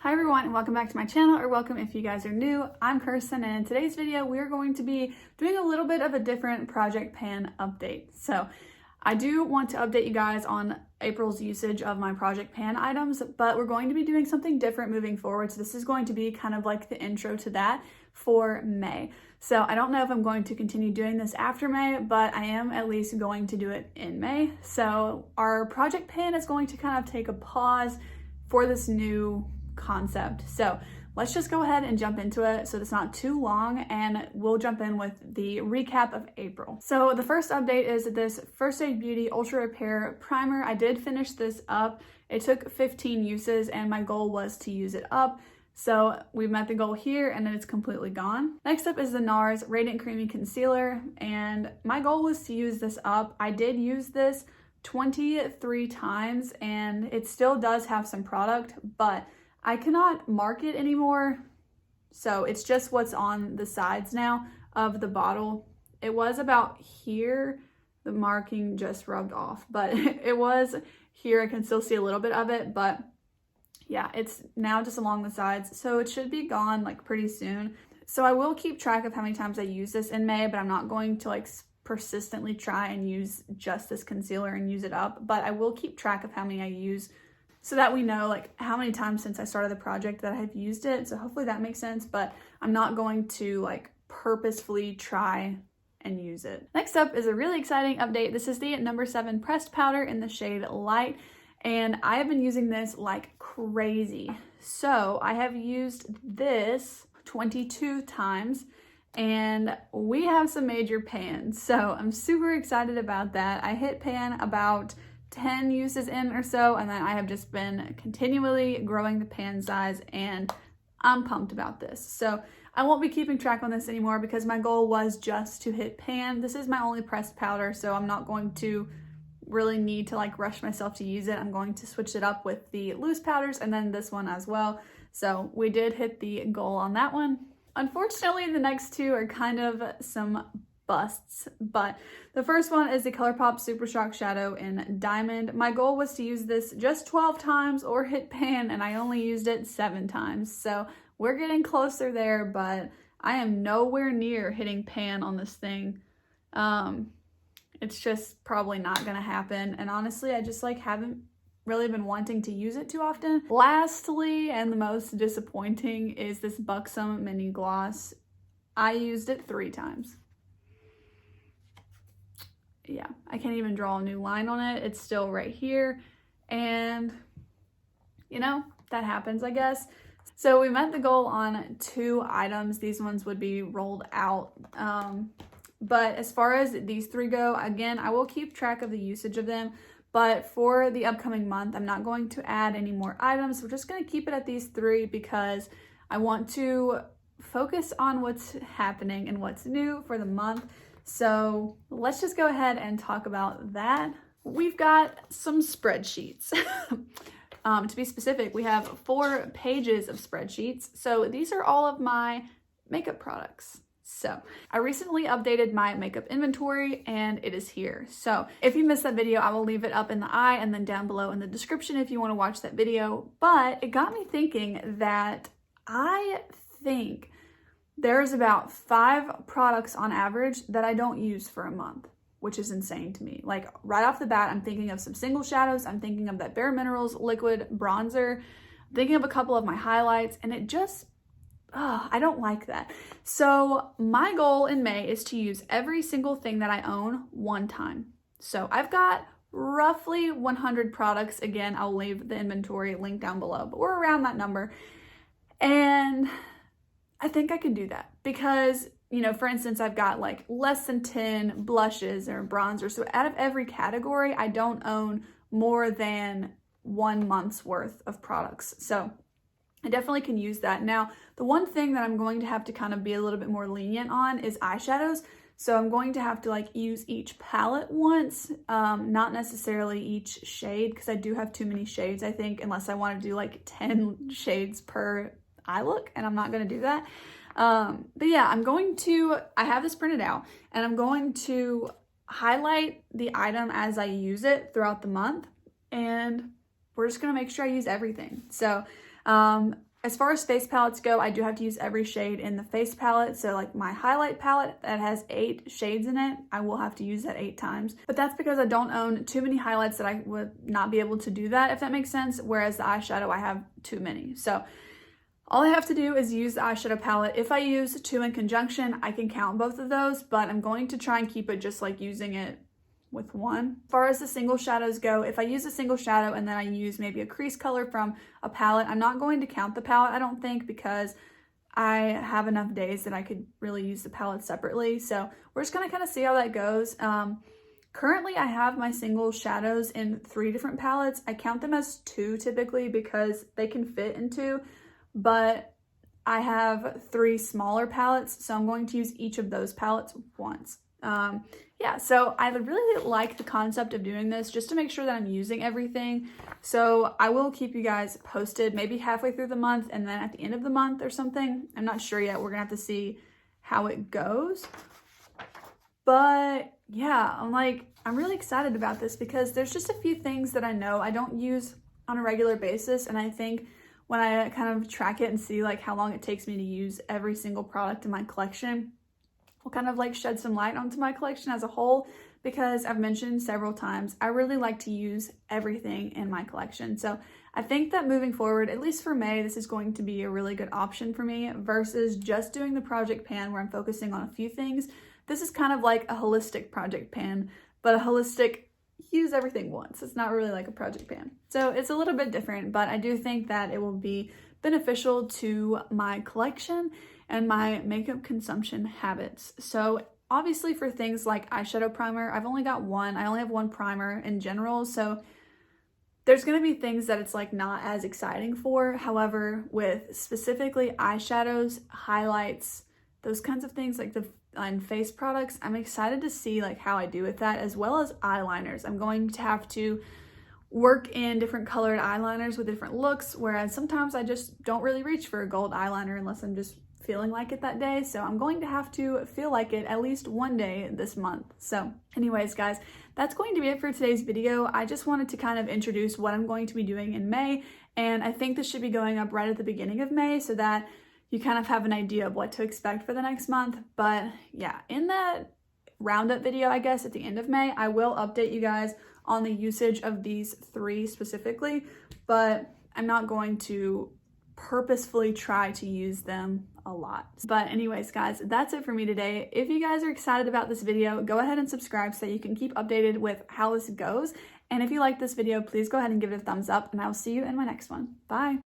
Hi everyone and welcome back to my channel, or welcome if you guys are new. I'm Kirsten, and in today's video we're going to be doing a little bit of a different project pan update. So I do want to update you guys on April's usage of my project pan items, but we're going to be doing something different moving forward. So this is going to be kind of like the intro to that for May. So I don't know if I'm going to continue doing this after May, but I am at least going to do it in May. So our project pan is going to kind of take a pause for this new concept. So let's just go ahead and jump into it so it's not too long, and we'll jump in with the recap of April. So the first update is this First Aid Beauty Ultra Repair Primer. I did finish this up. It took 15 uses and my goal was to use it up. So we've met the goal here and then it's completely gone. Next up is the NARS Radiant Creamy Concealer, and my goal was to use this up. I did use this 23 times and it still does have some product, but I cannot mark it anymore, so it's just what's on the sides now of the bottle. It was about here, the marking just rubbed off, but it was here. I can still see a little bit of it, but yeah, it's now just along the sides, so it should be gone like pretty soon. So I will keep track of how many times I use this in May, but I'm not going to like persistently try and use just this concealer and use it up, but I will keep track of how many I use, so that we know like how many times since I started the project that I've used it. So hopefully that makes sense, but I'm not going to like purposefully try and use it. Next up is a really exciting update. This is the No. 7 pressed powder in the shade Light, and I have been using this like crazy. So I have used this 22 times and we have some major pans. So I'm super excited about that. I hit pan about 10 uses in or so, and then I have just been continually growing the pan size, and I'm pumped about this. So I won't be keeping track on this anymore because my goal was just to hit pan. This is my only pressed powder, so I'm not going to really need to like rush myself to use it. I'm going to switch it up with the loose powders and then this one as well. So we did hit the goal on that one. Unfortunately, the next two are kind of some busts, but the first one is the ColourPop Super Shock Shadow in Diamond. My goal was to use this just 12 times or hit pan, and I only used it 7 times. So we're getting closer there, but I am nowhere near hitting pan on this thing. It's just probably not gonna happen, and honestly I just like haven't really been wanting to use it too often. Lastly, and the most disappointing, is this Buxom Mini Gloss. I used it 3 times. Yeah, I can't even draw a new line on it. It's still right here, and you know, that happens, I guess. So we met the goal on 2 items. These ones would be rolled out. But as far as these 3 go, again, I will keep track of the usage of them, but for the upcoming month, I'm not going to add any more items. We're just going to keep it at these 3 because I want to focus on what's happening and what's new for the month. So let's just go ahead and talk about that. We've got some spreadsheets. To be specific, we have 4 pages of spreadsheets. So these are all of my makeup products. So I recently updated my makeup inventory and it is here. So if you missed that video, I will leave it up in the eye and then down below in the description if you want to watch that video. But it got me thinking that I think there's about 5 products on average that I don't use for a month, which is insane to me. Like right off the bat, I'm thinking of some single shadows. I'm thinking of that Bare Minerals liquid bronzer. I'm thinking of a couple of my highlights, and it just, I don't like that. So my goal in May is to use every single thing that I own 1 time. So I've got roughly 100 products. Again, I'll leave the inventory link down below, but we're around that number. And I think I can do that because, you know, for instance, I've got like less than 10 blushes or bronzers. So out of every category, I don't own more than 1 month's worth of products. So I definitely can use that. Now, the one thing that I'm going to have to kind of be a little bit more lenient on is eyeshadows. So I'm going to have to like use each palette once, not necessarily each shade, because I do have too many shades, I think, unless I want to do like 10 shades per eye look, and I'm not going to do that. But yeah, I have this printed out, and I'm going to highlight the item as I use it throughout the month, and we're just going to make sure I use everything. So As far as face palettes go, I do have to use every shade in the face palette. So like my highlight palette that has 8 shades in it, I will have to use that 8 times. But that's because I don't own too many highlights that I would not be able to do that, if that makes sense. Whereas the eyeshadow, I have too many. So all I have to do is use the eyeshadow palette. If I use 2 in conjunction, I can count both of those, but I'm going to try and keep it just like using it with 1. As far as the single shadows go, if I use a single shadow and then I use maybe a crease color from a palette, I'm not going to count the palette, I don't think, because I have enough days that I could really use the palette separately. So we're just gonna kind of see how that goes. Currently, I have my single shadows in 3 different palettes. I count them as 2 typically because they can fit in 2, but I have 3 smaller palettes, so I'm going to use each of those palettes once. Yeah, so I really like the concept of doing this just to make sure that I'm using everything. So I will keep you guys posted maybe halfway through the month and then at the end of the month or something. I'm not sure yet. We're gonna have to see how it goes. But yeah, I'm really excited about this because there's just a few things that I know I don't use on a regular basis. And I think when I kind of track it and see like how long it takes me to use every single product in my collection, will kind of like shed some light onto my collection as a whole, because I've mentioned several times, I really like to use everything in my collection. So I think that moving forward, at least for May, this is going to be a really good option for me versus just doing the project pan where I'm focusing on a few things. This is kind of like a holistic project pan, but a holistic use everything once. It's not really like a project pan. So it's a little bit different, but I do think that it will be beneficial to my collection and my makeup consumption habits. So obviously for things like eyeshadow primer, I've only got 1. I only have 1 primer in general. So there's going to be things that it's like not as exciting for. However, with specifically eyeshadows, highlights, those kinds of things like the face products, I'm excited to see like how I do with that, as well as eyeliners. I'm going to have to work in different colored eyeliners with different looks, whereas sometimes I just don't really reach for a gold eyeliner unless I'm just feeling like it that day. So I'm going to have to feel like it at least one day this month. So anyways, guys, that's going to be it for today's video. I just wanted to kind of introduce what I'm going to be doing in May, and I think this should be going up right at the beginning of May so that you kind of have an idea of what to expect for the next month. But yeah, in that roundup video, I guess at the end of May, I will update you guys on the usage of these 3 specifically, but I'm not going to purposefully try to use them a lot. But anyways, guys, that's it for me today. If you guys are excited about this video, go ahead and subscribe so that you can keep updated with how this goes. And if you like this video, please go ahead and give it a thumbs up, and I will see you in my next one. Bye.